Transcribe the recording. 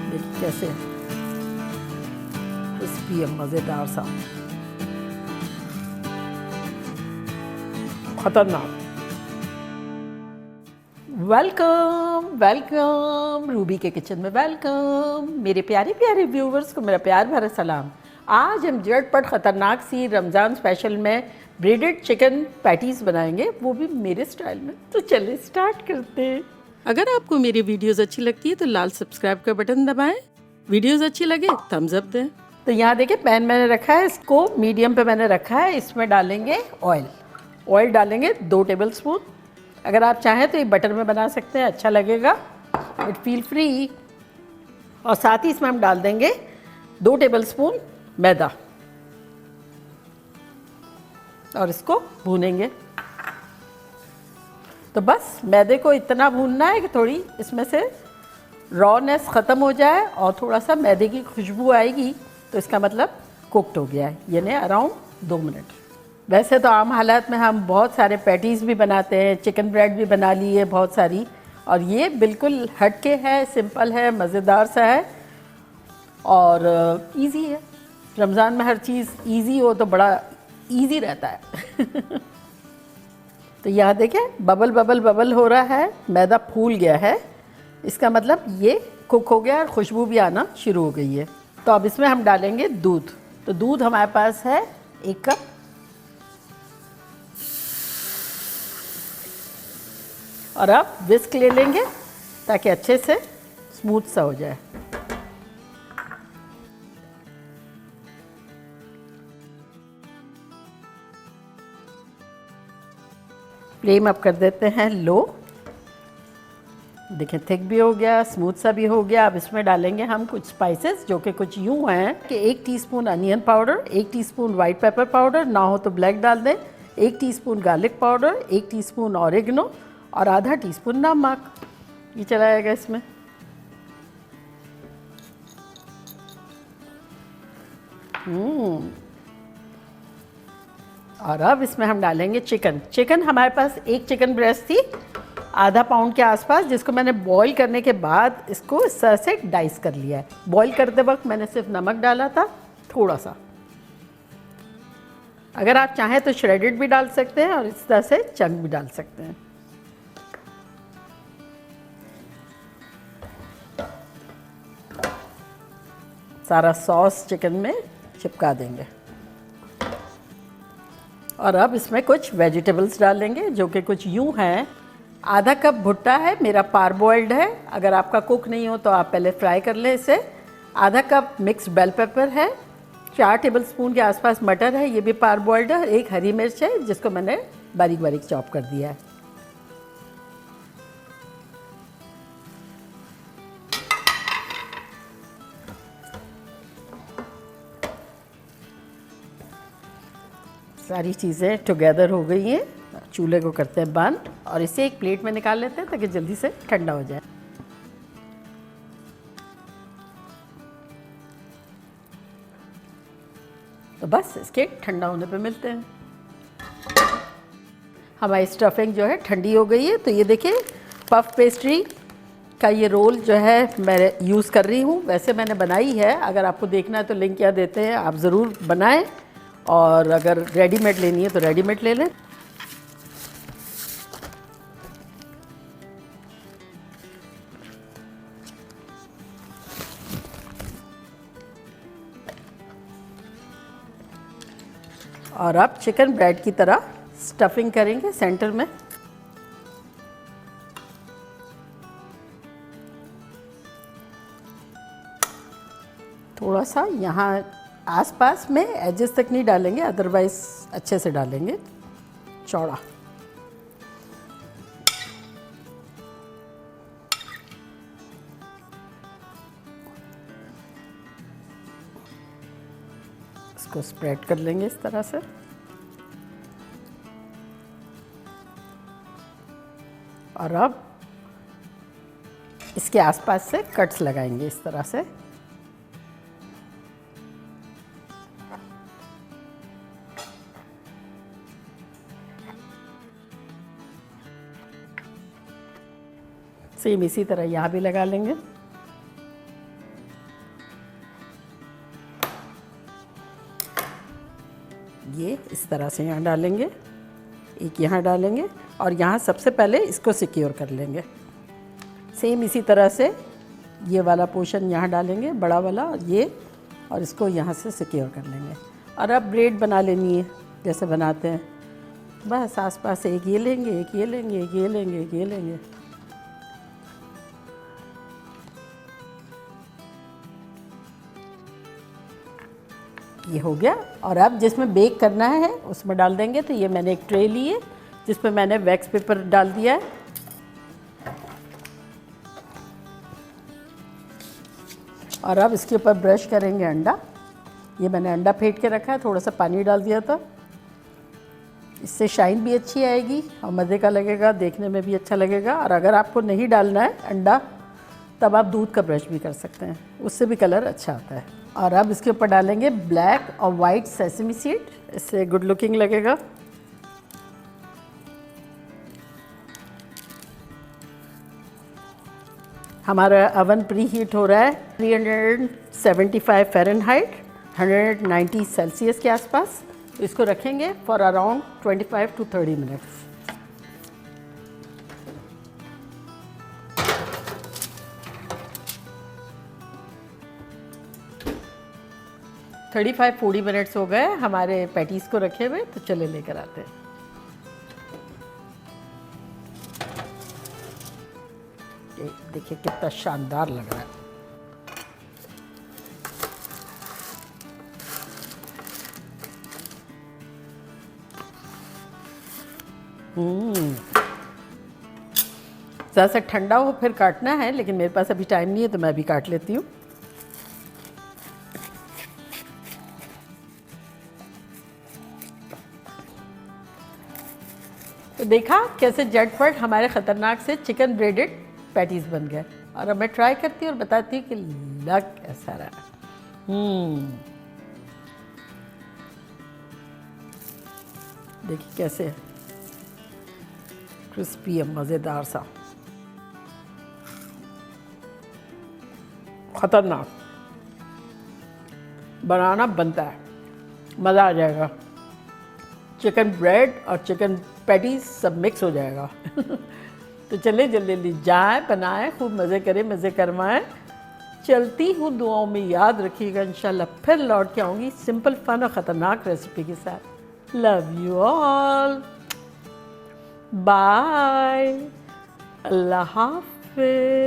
देखिए कैसे क्रिस्पी है, मज़ेदार सा, खतरनाक। वेलकम वेलकम रूबी के किचन में वेलकम। मेरे प्यारे प्यारे व्यूवर्स को मेरा प्यार भरा सलाम। आज हम झटपट ख़तरनाक सी रमज़ान स्पेशल में ब्रेडेड चिकन पैटीज़ बनाएंगे, वो भी मेरे स्टाइल में। तो चलिए स्टार्ट करते हैं। अगर आपको मेरी वीडियोस अच्छी लगती है तो लाल सब्सक्राइब का बटन दबाएं। वीडियोस अच्छी लगे थम्स अप दें। तो यहाँ देखिए पैन मैंने रखा है, इसको मीडियम पे मैंने रखा है। इसमें डालेंगे ऑयल डालेंगे 2 टेबल स्पून। अगर आप चाहें तो ये बटर में बना सकते हैं, अच्छा लगेगा, बट फील फ्री। और साथ ही इसमें हम डाल देंगे 2 टेबल स्पून मैदा और इसको भूनेंगे। तो बस मैदे को इतना भूनना है कि थोड़ी इसमें से रॉनेस ख़त्म हो जाए और थोड़ा सा मैदे की खुशबू आएगी, तो इसका मतलब कुक्ड हो गया है, यानी अराउंड 2 मिनट। वैसे तो आम हालात में हम बहुत सारे पैटीज़ भी बनाते हैं, चिकन ब्रेड भी बना ली है बहुत सारी, और ये बिल्कुल हटके है, सिंपल है, मज़ेदार सा है और इजी है। रमज़ान में हर चीज़ इजी हो तो बड़ा इजी रहता है। तो यहाँ देखें बबल बबल बबल हो रहा है, मैदा फूल गया है, इसका मतलब ये कुक हो गया और खुशबू भी आना शुरू हो गई है। तो अब इसमें हम डालेंगे दूध। तो दूध हमारे पास है 1 कप। और अब विस्क ले लेंगे ताकि अच्छे से स्मूथ सा हो जाए। फ्लेम अप कर देते हैं लो। देखिए थिक भी हो गया, स्मूथ सा भी हो गया। अब इसमें डालेंगे हम कुछ स्पाइसेस जो कि कुछ यूँ हैं कि 1 teaspoon onion powder, 1 teaspoon white pepper powder, ना हो तो ब्लैक डाल दें, 1 teaspoon garlic powder, 1 teaspoon oregano और आधा टीस्पून नमक। ये चला जाएगा इसमें। और अब इसमें हम डालेंगे चिकन हमारे पास 1 चिकन ब्रेस्ट थी, आधा पाउंड के आसपास, जिसको मैंने बॉईल करने के बाद इसको इस तरह से डाइस कर लिया है। बॉईल करते वक्त मैंने सिर्फ नमक डाला था थोड़ा सा। अगर आप चाहें तो श्रेडेड भी डाल सकते हैं और इस तरह से चंक भी डाल सकते हैं। सारा सॉस चिकन में चिपका देंगे। और अब इसमें कुछ वेजिटेबल्स डालेंगे जो कि कुछ यूँ हैं। आधा कप भुट्टा है, मेरा पार बॉइल्ड है। अगर आपका कुक नहीं हो तो आप पहले फ्राई कर लें इसे। आधा कप मिक्स बेल पेपर है, 4 टेबल स्पून के आसपास मटर है, ये भी पार बॉइल्ड है। 1 हरी मिर्च है जिसको मैंने बारीक बारीक चॉप कर दिया है। सारी चीज़ें टुगेदर हो गई हैं। चूल्हे को करते हैं बंद और इसे एक प्लेट में निकाल लेते हैं ताकि जल्दी से ठंडा हो जाए। तो बस इसके ठंडा होने पे मिलते हैं। हमारी स्टफिंग जो है ठंडी हो गई है। तो ये देखिए पफ पेस्ट्री का ये रोल जो है मैं यूज़ कर रही हूँ। वैसे मैंने बनाई है, अगर आपको देखना है तो लिंक यहाँ देते हैं, आप ज़रूर बनाएं। और अगर रेडीमेड लेनी है तो रेडीमेड ले लें। और अब चिकन ब्रेड की तरह स्टफिंग करेंगे सेंटर में। थोड़ा सा यहाँ आसपास में, एजेस तक नहीं डालेंगे, अदरवाइज अच्छे से डालेंगे चौड़ा। इसको स्प्रेड कर लेंगे इस तरह से। और अब इसके आसपास से कट्स लगाएंगे इस तरह से। सेम इसी तरह यहाँ भी लगा लेंगे। ये इस तरह से यहाँ डालेंगे, एक यहाँ डालेंगे और यहाँ सबसे पहले इसको सिक्योर कर लेंगे। सेम इसी तरह से ये वाला पोर्शन यहाँ डालेंगे, बड़ा वाला ये, और इसको यहाँ से सिक्योर कर लेंगे। और अब ब्रेड बना लेनी है जैसे बनाते हैं, बस आसपास एक ये लेंगे, एक ये लेंगे, एक ये लेंगे, एक ये लेंगे। ये हो गया। और अब जिसमें बेक करना है उसमें डाल देंगे। तो ये मैंने एक ट्रे ली है जिसमें मैंने वैक्स पेपर डाल दिया है। और अब इसके ऊपर ब्रश करेंगे अंडा। ये मैंने अंडा फेंट के रखा है, थोड़ा सा पानी डाल दिया था, इससे शाइन भी अच्छी आएगी और मज़े का लगेगा, देखने में भी अच्छा लगेगा। और अगर आपको नहीं डालना है अंडा तब आप दूध का ब्रश भी कर सकते हैं, उससे भी कलर अच्छा आता है। और अब इसके ऊपर डालेंगे ब्लैक और वाइट सेसमी सीड, इससे गुड लुकिंग लगेगा। हमारा अवन प्री हीट हो रहा है 375 फ़ारेनहाइट, 190 सेल्सियस के आसपास। तो इसको रखेंगे for around 25 to 30 minutes. Thirty 40 minutes हो गए हमारे पैटीज़ को रखे हुए। तो चले लेकर आते हैं। देखिए कितना शानदार लग रहा है। ज़रा सा ठंडा हो फिर काटना है, लेकिन मेरे पास अभी टाइम नहीं है तो मैं अभी काट लेती हूँ। तो देखा कैसे झटपट हमारे ख़तरनाक से चिकन ब्रेडेड पैटीज़ बन गए। और अब मैं ट्राई करती हूँ और बताती हूँ कि लग कैसा रहा। देखिए कैसे क्रिस्पी है, मज़ेदार सा, ख़तरनाक। बनाना बनता है, मज़ा आ जाएगा। चिकन ब्रेड और चिकन पैटीज़ सब मिक्स हो जाएगा। तो चले जल्दी जाए, बनाएं, खूब मज़े करें, मज़े करवाएं। चलती हूँ, दुआओं में याद रखिएगा। इंशाल्लाह फिर लौट के आऊँगी सिंपल फन और ख़तरनाक रेसिपी के साथ। लव यू ऑल, बाय, अल्लाह हाफ़िज़।